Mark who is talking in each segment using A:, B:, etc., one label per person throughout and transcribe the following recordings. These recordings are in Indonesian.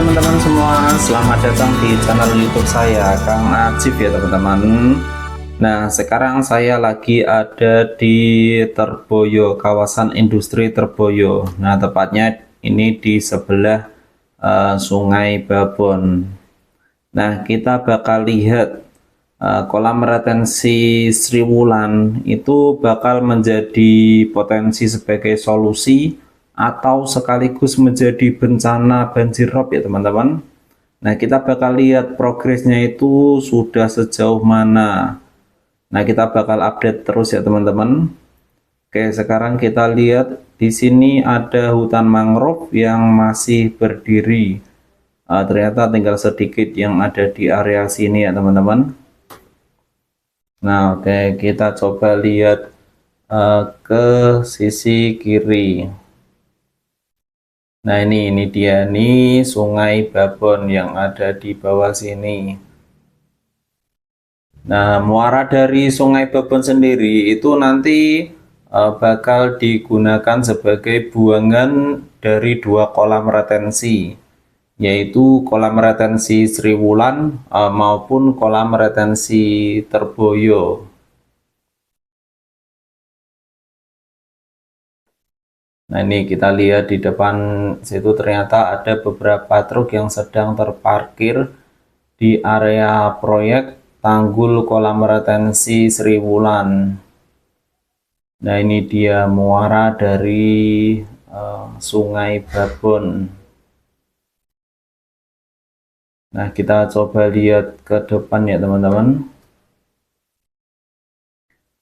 A: teman-teman semua, selamat datang di channel YouTube saya, Kang Ajib ya teman-teman. Nah, sekarang saya lagi ada di Terboyo, kawasan industri Terboyo. Nah, tepatnya ini di sebelah Sungai Babon. Nah, kita bakal lihat kolam retensi Sri Wulan itu bakal menjadi potensi sebagai solusi atau sekaligus menjadi bencana banjir rob ya teman-teman. Nah, kita bakal lihat progresnya itu sudah sejauh mana. Nah, kita bakal update terus ya teman-teman. Oke, sekarang kita lihat di sini ada hutan mangrove yang masih berdiri. Ternyata tinggal sedikit yang ada di area sini ya teman-teman. Nah, oke, kita coba lihat ke sisi kiri. Nah, ini dia nih Sungai Babon yang ada di bawah sini. Nah, muara dari Sungai Babon sendiri itu nanti bakal digunakan sebagai buangan dari dua kolam retensi, yaitu kolam retensi Sri Wulan maupun kolam retensi Terboyo. Nah, ini kita lihat di depan situ ternyata ada beberapa truk yang sedang terparkir di area proyek tanggul kolam retensi Sri Wulan. Nah, ini dia muara dari Sungai Babon. Nah, kita coba lihat ke depan ya teman-teman.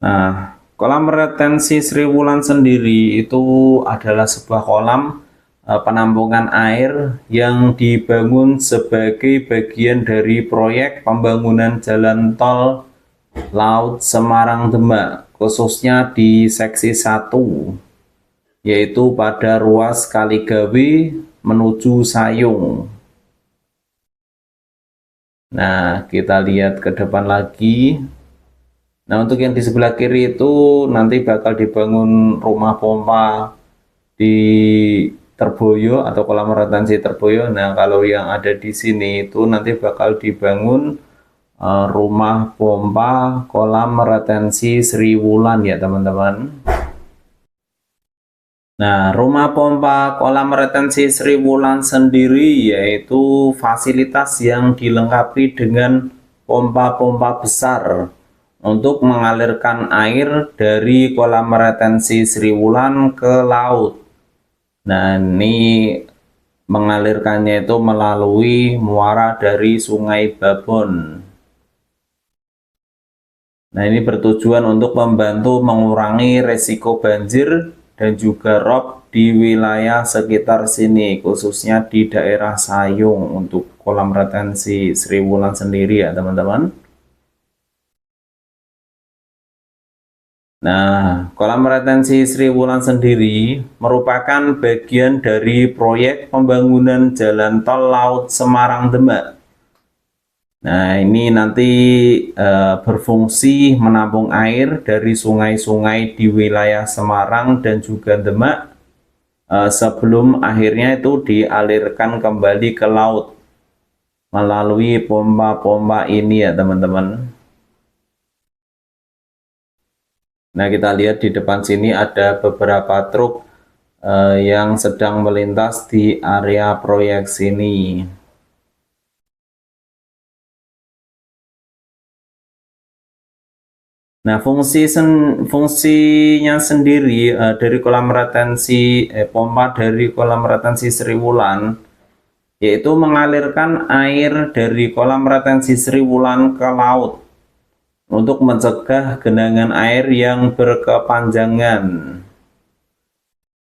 A: Nah, kolam retensi Sri Wulan sendiri itu adalah sebuah kolam penampungan air yang dibangun sebagai bagian dari proyek pembangunan jalan tol Laut Semarang Demak, khususnya di seksi 1, yaitu pada ruas Kaligawe menuju Sayung. Nah, kita lihat ke depan lagi. Nah, untuk yang di sebelah kiri itu nanti bakal dibangun rumah pompa di Terboyo atau kolam retensi Terboyo. Nah, kalau yang ada di sini itu nanti bakal dibangun rumah pompa kolam retensi Sri Wulan ya teman-teman. Nah, rumah pompa kolam retensi Sri Wulan sendiri yaitu fasilitas yang dilengkapi dengan pompa-pompa besar untuk mengalirkan air dari kolam retensi Sri Wulan ke laut. Nah, ini mengalirkannya itu melalui muara dari Sungai Babon. Nah, ini bertujuan untuk membantu mengurangi resiko banjir dan juga rob di wilayah sekitar sini, khususnya di daerah Sayung untuk kolam retensi Sri Wulan sendiri ya teman-teman. Nah, kolam retensi Sri Wulan sendiri merupakan bagian dari proyek pembangunan jalan tol Laut Semarang Demak. Nah, ini nanti berfungsi menampung air dari sungai-sungai di wilayah Semarang dan juga Demak sebelum akhirnya itu dialirkan kembali ke laut melalui pompa-pompa ini ya teman-teman. Nah, kita lihat di depan sini ada beberapa truk yang sedang melintas di area proyek sini. Nah, fungsinya sendiri dari kolam retensi pompa dari kolam retensi Sri Wulan yaitu mengalirkan air dari kolam retensi Sri Wulan ke laut untuk mencegah genangan air yang berkepanjangan.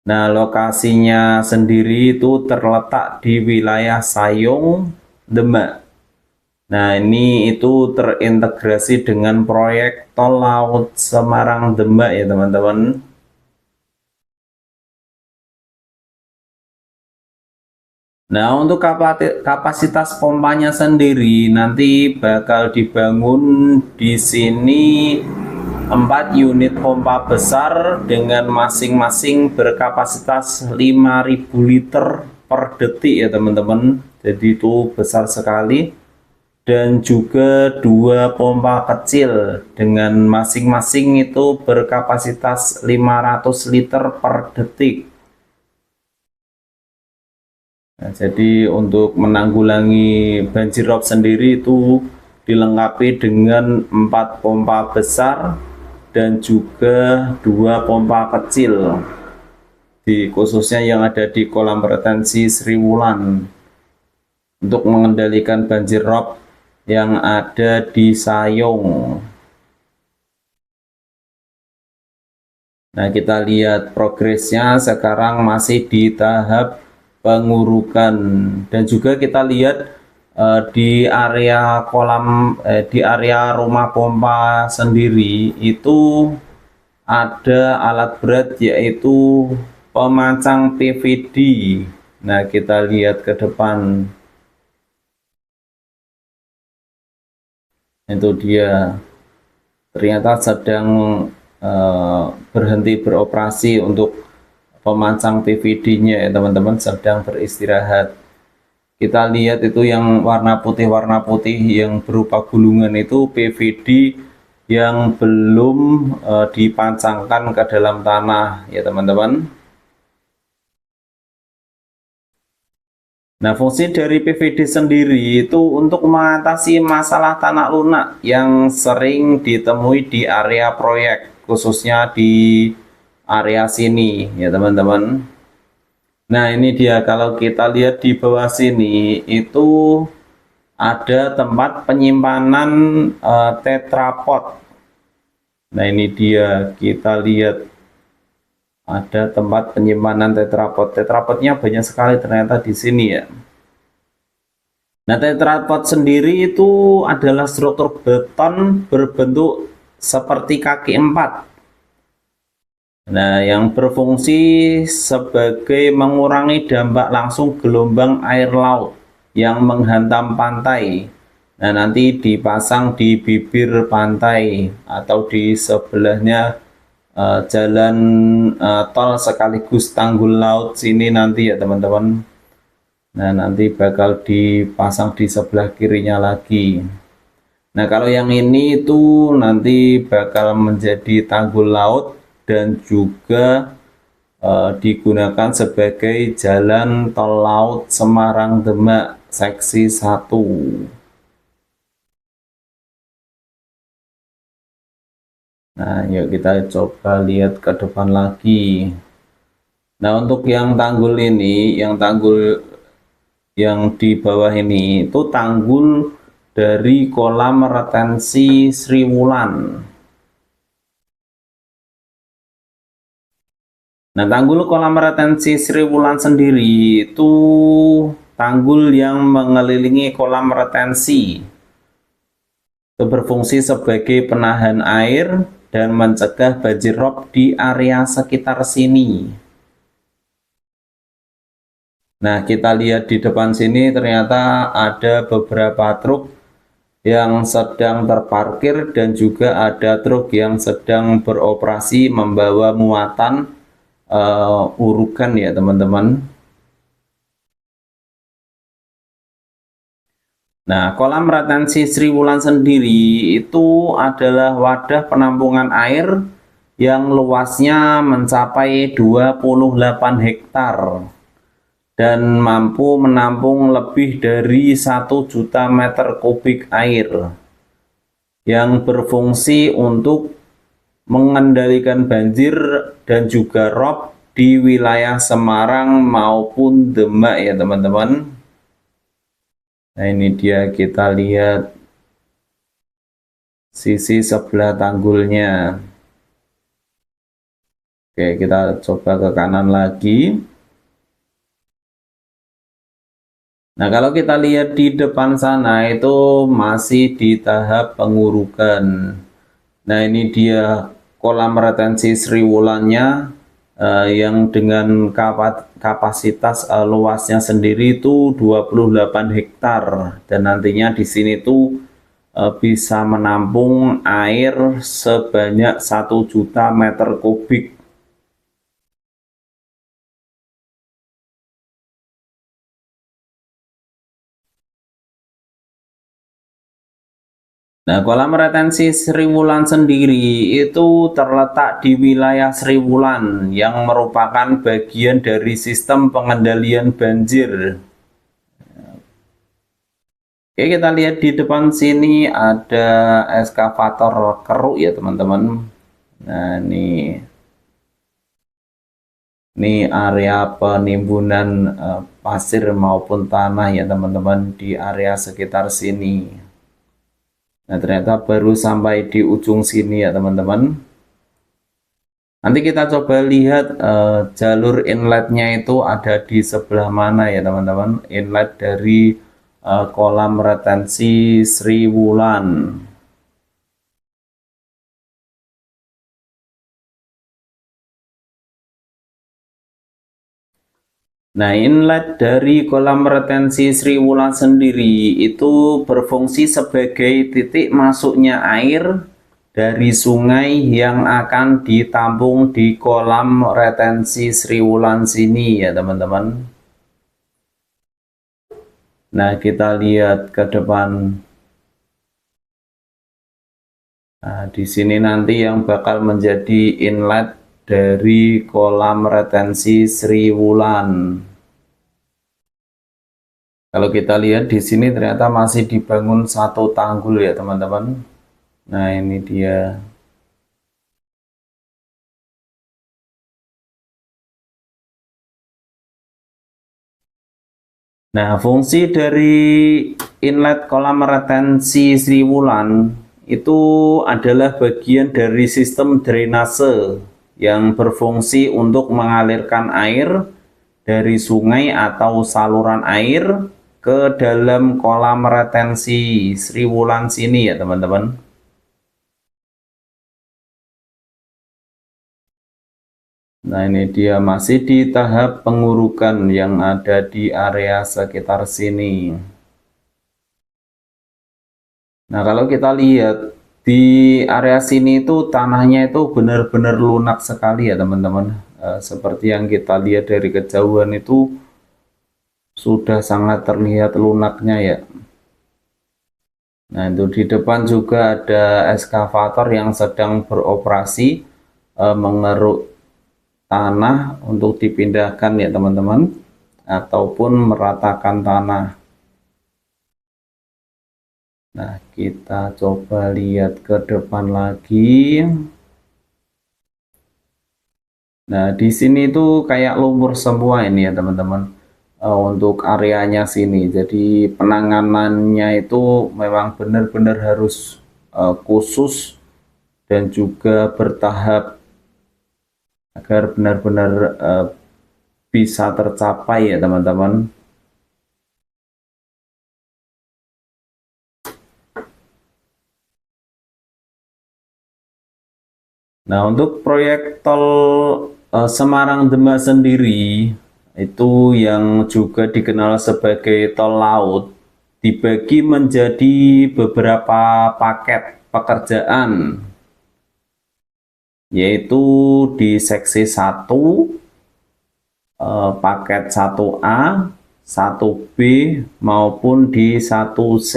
A: Nah, lokasinya sendiri itu terletak di wilayah Sayung, Demak. Nah, ini itu terintegrasi dengan proyek tol Laut Semarang Demak ya teman-teman. Nah, untuk kapasitas pompanya sendiri nanti bakal dibangun di sini 4 unit pompa besar dengan masing-masing berkapasitas 5.000 liter per detik ya teman-teman. Jadi itu besar sekali. Dan juga dua pompa kecil dengan masing-masing itu berkapasitas 500 liter per detik. Nah, jadi untuk menanggulangi banjir rob sendiri itu dilengkapi dengan 4 pompa besar dan juga 2 pompa kecil, khususnya yang ada di kolam retensi Sri Wulan, untuk mengendalikan banjir rob yang ada di Sayong. Nah, kita lihat progresnya sekarang masih di tahap pengurukan, dan juga kita lihat di area di area rumah pompa sendiri itu ada alat berat yaitu pemancang PVD. Nah, kita lihat ke depan, itu dia ternyata sedang berhenti beroperasi untuk pemancang PVD-nya ya teman-teman, sedang beristirahat. Kita lihat itu yang warna putih yang berupa gulungan itu PVD yang belum dipancangkan ke dalam tanah ya teman-teman. Nah, fungsi dari PVD sendiri itu untuk mengatasi masalah tanah lunak yang sering ditemui di area proyek, khususnya di area sini ya teman-teman. Nah, ini dia, kalau kita lihat di bawah sini itu ada tempat penyimpanan tetrapod. Nah, ini dia, kita lihat ada tempat penyimpanan tetrapod. Tetrapodnya banyak sekali ternyata di sini ya. Nah, tetrapod sendiri itu adalah struktur beton berbentuk seperti kaki 4. Nah, yang berfungsi sebagai mengurangi dampak langsung gelombang air laut yang menghantam pantai. Nah, nanti dipasang di bibir pantai atau di sebelahnya jalan tol sekaligus tanggul laut sini nanti ya teman-teman. Nah, nanti bakal dipasang di sebelah kirinya lagi. Nah, kalau yang ini itu nanti bakal menjadi tanggul laut dan juga digunakan sebagai jalan tol laut Semarang Demak seksi 1. Nah, yuk kita coba lihat ke depan lagi. Nah, untuk yang tanggul ini, yang di bawah ini itu tanggul dari kolam retensi Sri Wulan. Nah, tanggul kolam retensi Sri Wulan sendiri itu tanggul yang mengelilingi kolam retensi. Itu berfungsi sebagai penahan air dan mencegah banjir rob di area sekitar sini. Nah, kita lihat di depan sini ternyata ada beberapa truk yang sedang terparkir dan juga ada truk yang sedang beroperasi membawa muatan urukan ya teman-teman. Nah, kolam retensi Sri Wulan sendiri itu adalah wadah penampungan air yang luasnya mencapai 28 hektar dan mampu menampung lebih dari 1 juta meter kubik air yang berfungsi untuk mengendalikan banjir dan juga rob di wilayah Semarang maupun Demak ya teman-teman. Nah, ini dia, kita lihat sisi sebelah tanggulnya. Oke, kita coba ke kanan lagi. Nah, kalau kita lihat di depan sana itu masih di tahap pengurukan. Nah, ini dia kolam retensi Sri Wulannya yang dengan kapasitas luasnya sendiri itu 28 hektar dan nantinya di sini tuh bisa menampung air sebanyak 1 juta meter kubik. Nah, kolam retensi Sri Wulan sendiri itu terletak di wilayah Sri Wulan yang merupakan bagian dari sistem pengendalian banjir. Oke, kita lihat di depan sini ada eskavator keruk ya teman-teman. Nah, ini area penimbunan pasir maupun tanah ya teman-teman di area sekitar sini. Nah, ternyata baru sampai di ujung sini ya teman-teman. Nanti kita coba lihat jalur inletnya itu ada di sebelah mana ya teman-teman. Inlet dari kolam retensi Sri Wulan. Nah, inlet dari kolam retensi Sri Wulan sendiri itu berfungsi sebagai titik masuknya air dari sungai yang akan ditampung di kolam retensi Sri Wulan sini ya teman-teman. Nah, kita lihat ke depan. Nah, di sini nanti yang bakal menjadi inlet dari kolam retensi Sri Wulan. Kalau kita lihat di sini ternyata masih dibangun satu tanggul ya teman-teman. Nah, ini dia. Nah, fungsi dari inlet kolam retensi Sri Wulan itu adalah bagian dari sistem drainase yang berfungsi untuk mengalirkan air dari sungai atau saluran air ke dalam kolam retensi Sri Wulan sini ya teman-teman. Nah, ini dia masih di tahap pengurukan yang ada di area sekitar sini. Nah, kalau kita lihat di area sini itu tanahnya itu benar-benar lunak sekali ya teman-teman. Seperti yang kita lihat dari kejauhan itu sudah sangat terlihat lunaknya ya. Nah, itu di depan juga ada eskavator yang sedang beroperasi mengeruk tanah untuk dipindahkan ya teman-teman, ataupun meratakan tanah. Nah, kita coba lihat ke depan lagi. Nah, di sini tuh kayak lumpur semua ini ya teman-teman, untuk areanya sini. Jadi penanganannya itu memang benar-benar harus khusus dan juga bertahap agar benar-benar bisa tercapai ya teman-teman. Nah, untuk proyek tol Semarang-Demak sendiri itu yang juga dikenal sebagai tol laut dibagi menjadi beberapa paket pekerjaan, yaitu di seksi 1 paket 1A, 1B maupun di 1C.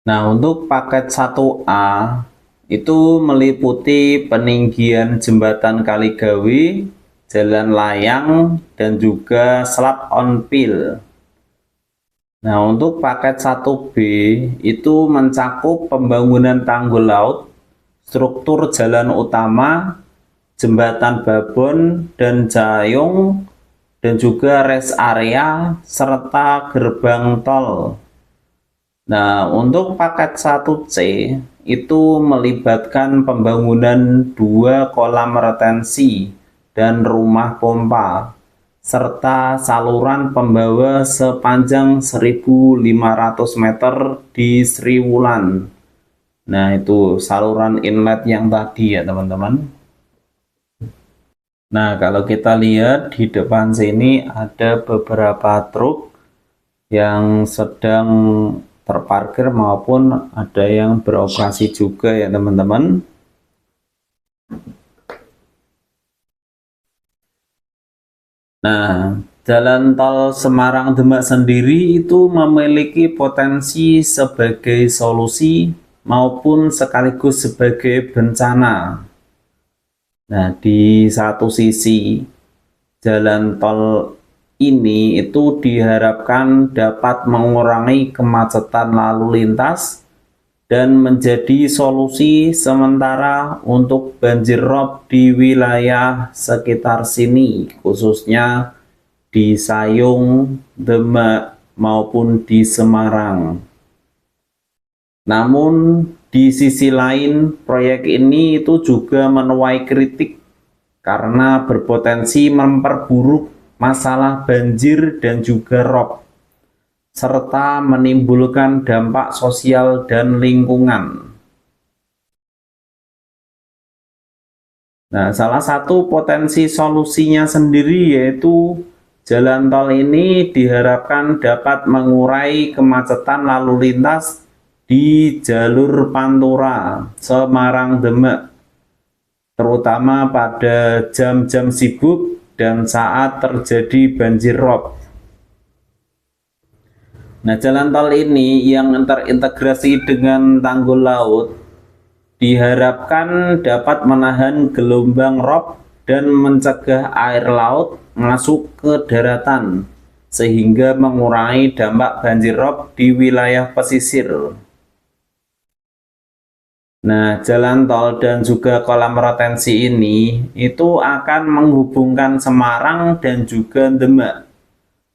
A: Nah, untuk paket 1A itu meliputi peninggian jembatan Kaligawi, jalan layang, dan juga slab on fill. Nah, untuk paket 1B itu mencakup pembangunan tanggul laut, struktur jalan utama, jembatan babon dan jayung, dan juga rest area serta gerbang tol. Nah, untuk paket 1C itu melibatkan pembangunan 2 kolam retensi dan rumah pompa serta saluran pembawa sepanjang 1.500 meter di Sri Wulan. Nah, itu saluran inlet yang tadi ya teman-teman. Nah, kalau kita lihat di depan sini ada beberapa truk yang sedang terparkir maupun ada yang beroperasi juga ya teman-teman. Nah, Jalan tol Semarang-Demak sendiri itu memiliki potensi sebagai solusi maupun sekaligus sebagai bencana. Nah, di satu sisi, jalan tol ini itu diharapkan dapat mengurangi kemacetan lalu lintas dan menjadi solusi sementara untuk banjir rob di wilayah sekitar sini, khususnya di Sayung, Demak, maupun di Semarang. Namun di sisi lain, proyek ini itu juga menuai kritik karena berpotensi memperburuk masalah banjir dan juga rob, serta menimbulkan dampak sosial dan lingkungan. Nah, salah satu potensi solusinya sendiri yaitu jalan tol ini diharapkan dapat mengurai kemacetan lalu lintas di jalur Pantura Semarang-Demak, terutama pada jam-jam sibuk dan saat terjadi banjir rob. Nah, jalan tol ini yang terintegrasi dengan tanggul laut diharapkan dapat menahan gelombang rob dan mencegah air laut masuk ke daratan, sehingga mengurangi dampak banjir rob di wilayah pesisir. Nah, jalan tol dan juga kolam retensi ini itu akan menghubungkan Semarang dan juga Demak,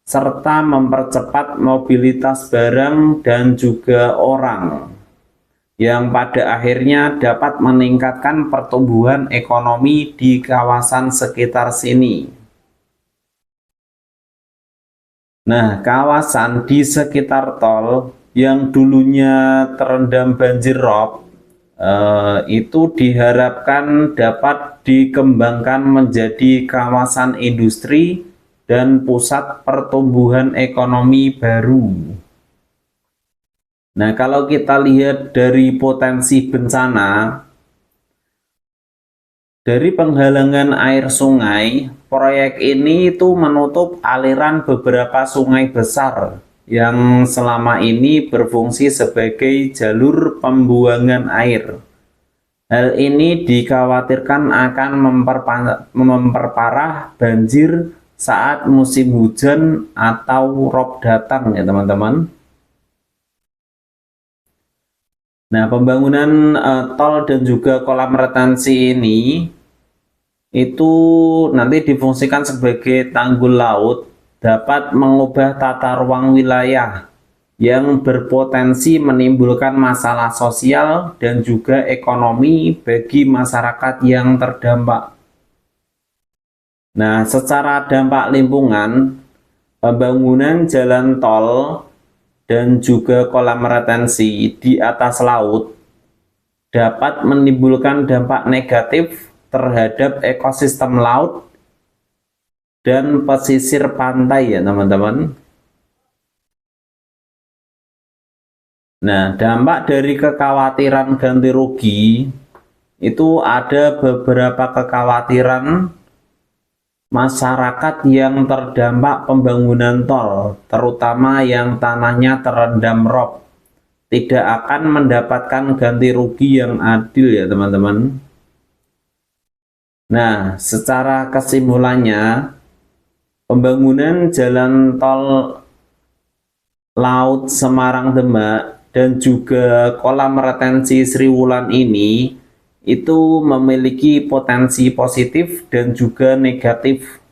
A: serta mempercepat mobilitas barang dan juga orang, yang pada akhirnya dapat meningkatkan pertumbuhan ekonomi di kawasan sekitar sini. Nah, kawasan di sekitar tol yang dulunya terendam banjir rob itu diharapkan dapat dikembangkan menjadi kawasan industri dan pusat pertumbuhan ekonomi baru. Nah, kalau kita lihat dari potensi bencana, dari penghalangan air sungai, proyek ini itu menutup aliran beberapa sungai besar yang selama ini berfungsi sebagai jalur pembuangan air. Hal ini dikhawatirkan akan memperparah banjir saat musim hujan atau rob datang ya teman-teman. Nah, pembangunan tol dan juga kolam retensi ini itu nanti difungsikan sebagai tanggul laut, dapat mengubah tata ruang wilayah yang berpotensi menimbulkan masalah sosial dan juga ekonomi bagi masyarakat yang terdampak. Nah, secara dampak lingkungan, pembangunan jalan tol dan juga kolam retensi di atas laut dapat menimbulkan dampak negatif terhadap ekosistem laut dan pesisir pantai ya teman-teman. Nah, dampak dari kekhawatiran ganti rugi itu ada beberapa kekhawatiran masyarakat yang terdampak pembangunan tol, terutama yang tanahnya terendam rob, tidak akan mendapatkan ganti rugi yang adil ya teman-teman. Nah, secara kesimpulannya, pembangunan jalan tol laut Semarang-Demak dan juga kolam retensi Sriwulan ini itu memiliki potensi positif dan juga negatif.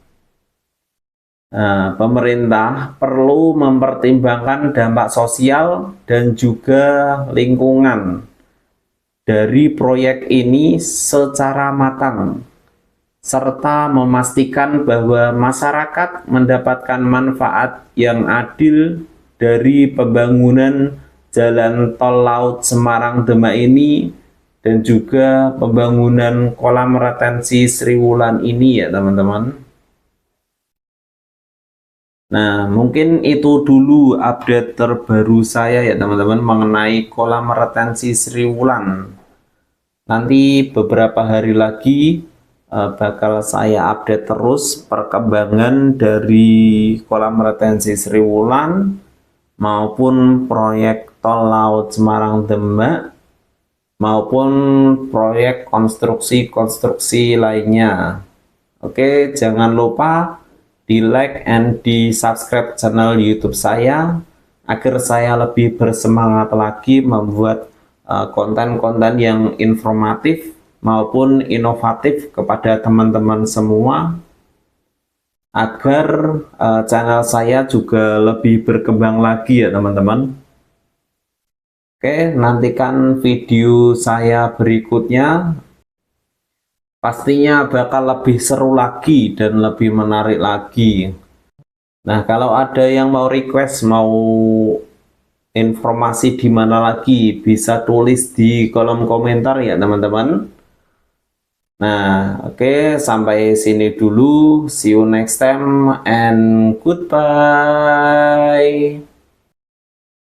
A: Nah, pemerintah perlu mempertimbangkan dampak sosial dan juga lingkungan dari proyek ini secara matang, serta memastikan bahwa masyarakat mendapatkan manfaat yang adil dari pembangunan jalan tol laut Semarang-Demak ini dan juga pembangunan kolam retensi Sriwulan ini ya teman-teman. Nah, mungkin itu dulu update terbaru saya ya teman-teman mengenai kolam retensi Sriwulan. Nanti beberapa hari lagi bakal saya update terus perkembangan dari kolam retensi Sriwulan maupun proyek tol laut Semarang Demak maupun proyek konstruksi-konstruksi lainnya. Oke, jangan lupa di like and di subscribe channel YouTube saya agar saya lebih bersemangat lagi membuat konten-konten yang informatif maupun inovatif kepada teman-teman semua, agar channel saya juga lebih berkembang lagi ya teman-teman. Oke, nantikan video saya berikutnya, pastinya bakal lebih seru lagi dan lebih menarik lagi. Nah, kalau ada yang mau request, mau informasi di mana lagi, bisa tulis di kolom komentar ya teman-teman. Nah, oke, sampai sini dulu. See you next time and goodbye.